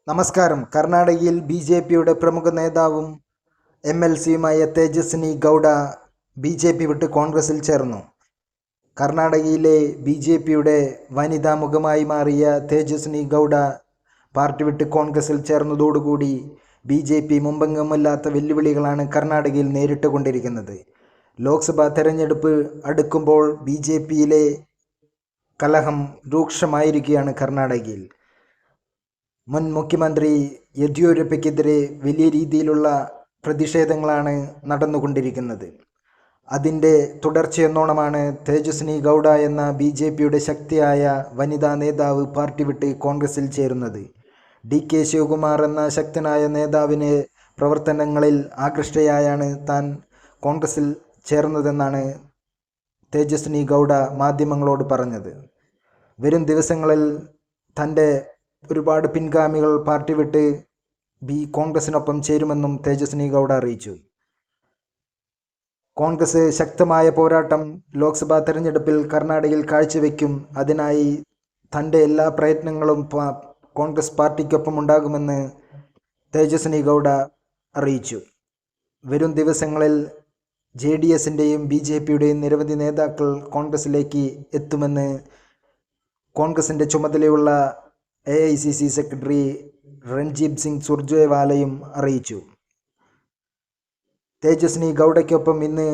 നമസ്കാരം. കർണാടകയിൽ ബി.ജെ.പിയുടെ പ്രമുഖ നേതാവും എം.എൽ.സിയുമായ തേജസ്വിനി ഗൗഡ ബി.ജെ.പി വിട്ട് കോൺഗ്രസിൽ ചേർന്നു. കർണാടകയിലെ ബി.ജെ.പിയുടെ വനിതാ മുഖമായി മാറിയ തേജസ്വിനി ഗൗഡ പാർട്ടി വിട്ട് കോൺഗ്രസിൽ ചേർന്നതോടുകൂടി ബി.ജെ.പി മുമ്പെങ്ങുമില്ലാത്ത വെല്ലുവിളികളാണ് കർണാടകയിൽ നേരിട്ടുകൊണ്ടിരിക്കുന്നത്. ലോക്സഭാ തെരഞ്ഞെടുപ്പ് അടുക്കുമ്പോൾ ബി.ജെ.പിയിലെ കലഹം രൂക്ഷമായിരിക്കുകയാണ് കർണാടകയിൽ. മുൻ മുഖ്യമന്ത്രി യെദ്യൂരപ്പയ്ക്കെതിരെ വലിയ രീതിയിലുള്ള പ്രതിഷേധങ്ങളാണ് നടന്നുകൊണ്ടിരിക്കുന്നത്. അതിൻ്റെ തുടർച്ചയെന്നോണമാണ് തേജസ്വിനി ഗൗഡ എന്ന ബി.ജെ.പിയുടെ ശക്തിയായ വനിതാ നേതാവ് പാർട്ടി വിട്ട് കോൺഗ്രസിൽ ചേരുന്നത്. ഡി.കെ. ശിവകുമാർ എന്ന ശക്തനായ നേതാവിൻ്റെ പ്രവർത്തനങ്ങളിൽ ആകൃഷ്ടയായാണ് താൻ കോൺഗ്രസിൽ ചേർന്നതെന്നാണ് തേജസ്വിനി ഗൗഡ മാധ്യമങ്ങളോട് പറഞ്ഞത്. വരും ദിവസങ്ങളിൽ തൻ്റെ ഒരുപാട് പിൻഗാമികൾ പാർട്ടി വിട്ട് കോൺഗ്രസിനൊപ്പം ചേരുമെന്നും തേജസ്വിനി ഗൗഡ അറിയിച്ചു. കോൺഗ്രസ് ശക്തമായ പോരാട്ടം ലോക്സഭാ തെരഞ്ഞെടുപ്പിൽ കർണാടകയിൽ കാഴ്ചവെക്കും. അതിനായി തൻ്റെ എല്ലാ പ്രയത്നങ്ങളും കോൺഗ്രസ് പാർട്ടിക്കൊപ്പം ഉണ്ടാകുമെന്ന് തേജസ്വിനി ഗൗഡ അറിയിച്ചു. വരും ദിവസങ്ങളിൽ JDSൻ്റെയും ബി.ജെ.പിയുടെയും നിരവധി നേതാക്കൾ കോൺഗ്രസിലേക്ക് എത്തുമെന്ന് കോൺഗ്രസിൻ്റെ ചുമതലയുള്ള AICC സെക്രട്ടറി രൺദീപ് സിംഗ് സുർജേവാലയും അറിയിച്ചു. തേജസ്വിനി ഗൗഡയ്ക്കൊപ്പം ഇന്ന്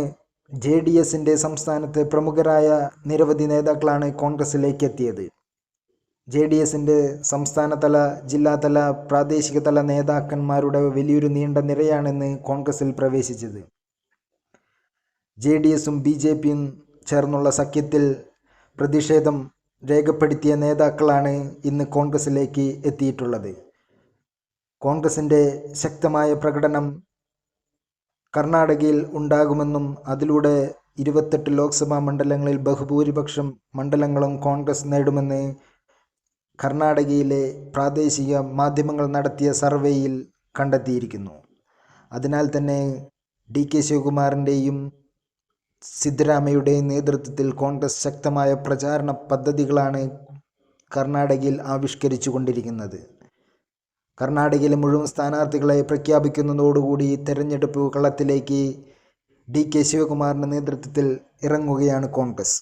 JDSൻ്റെ സംസ്ഥാനത്ത് പ്രമുഖരായ നിരവധി നേതാക്കളാണ് കോൺഗ്രസിലേക്ക് എത്തിയത്. JDSൻ്റെ സംസ്ഥാനതല, ജില്ലാതല, പ്രാദേശിക തല നേതാക്കന്മാരുടെ വലിയൊരു നീണ്ട നിരയാണെന്ന് കോൺഗ്രസിൽ പ്രവേശിച്ചത്. JDSും ബി.ജെ.പിയും ചേർന്നുള്ള സഖ്യത്തിൽ പ്രതിഷേധം രേഖപ്പെടുത്തിയ നേതാക്കളാണ് ഇന്ന് കോൺഗ്രസിലേക്ക് എത്തിയിട്ടുള്ളത്. കോൺഗ്രസിൻ്റെ ശക്തമായ പ്രകടനം കർണാടകയിൽ ഉണ്ടാകുമെന്നും അതിലൂടെ 28 ലോക്സഭാ മണ്ഡലങ്ങളിൽ ബഹുഭൂരിപക്ഷം മണ്ഡലങ്ങളും കോൺഗ്രസ് നേടുമെന്ന് കർണാടകയിലെ പ്രാദേശിക മാധ്യമങ്ങൾ നടത്തിയ സർവേയിൽ കണ്ടെത്തിയിരിക്കുന്നു. അതിനാൽ തന്നെ D.K. ശിവകുമാറിൻ്റെയും സിദ്ധരാമയ്യയുടെയും നേതൃത്വത്തിൽ കോൺഗ്രസ് ശക്തമായ പ്രചാരണ പദ്ധതികളാണ് കർണാടകയിൽ ആവിഷ്കരിച്ചു കൊണ്ടിരിക്കുന്നത്. കർണാടകയിലെ മുഴുവൻ സ്ഥാനാർത്ഥികളെ പ്രഖ്യാപിക്കുന്നതോടുകൂടി തെരഞ്ഞെടുപ്പ് കളത്തിലേക്ക് D.K. ശിവകുമാറിൻ്റെ നേതൃത്വത്തിൽ ഇറങ്ങുകയാണ് കോൺഗ്രസ്.